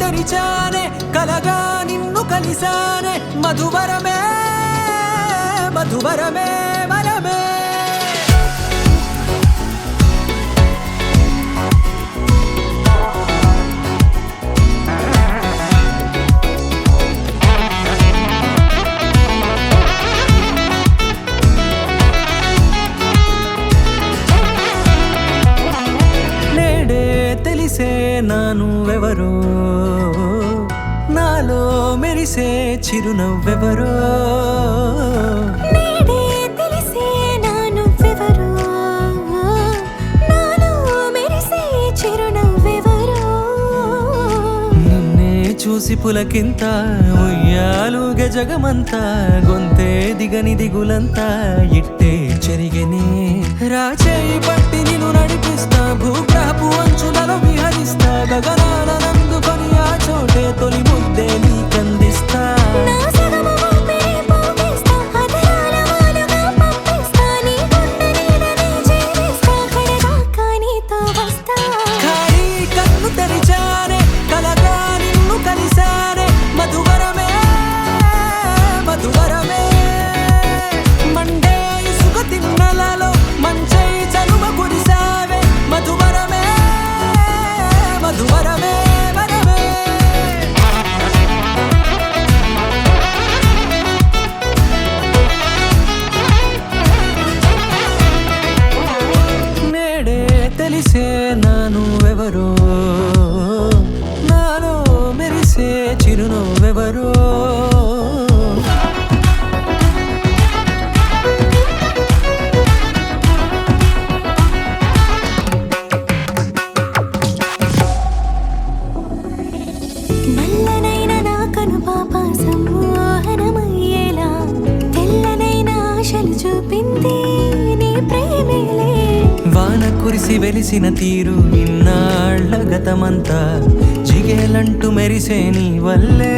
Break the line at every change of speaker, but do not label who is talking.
తెరిచానే కలగా నిన్ను కలిసానే మధువరమే మధువరమే వరమే తెలిసే నానువెవరో నాలో మెరిసే చిరునవ్వెవరో
నేడే తెలిసే నానువెవరో నాలో మెరిసే చిరునవ్వెవరో
నిన్నే చూసి పులకింత ఉయ్యాలుగే జగమంతా గొంతే దిగని దిగులంతా ఇట్టే చెరిగెనే రాచేయి పట్టి నిన్ను నడిపిస్తా భూగ్రహపు అంచులలో విహరిస్తా గగనాలనందుకొని ఆ చోటే తొలి ముద్దే నీకందిస్తా
నా సగము ఊపిరి పోగేస్తా అదరాల వాలుగా పంపిస్తా నీ గుండె నీడనే చేరేస్తా కడదాకా నీతో వస్తా
ఖాళీ కన్ను తెరిచానే కలగా నిన్ను కలిసానే మధువరమే మధువరమే మండే ఇసుక తిన్నెలలో మంచై చలువ కురిసావే మధువరమే మధువరమే వరమే నేడే తెలిసే నానువెవరో నాలో మెరిసే చిరునవ్వెవరో
నల్లనైన నా కనుపాప సమ్మోహనమయ్యేలా తెల్లనైన ఆశలు చూపింది నీ ప్రేమేలే
వాన కురిసి వెలిసిన తీరు ఇన్నాళ్ల గతమంతా జిగేలంటూ మెరిసే నీ వల్లే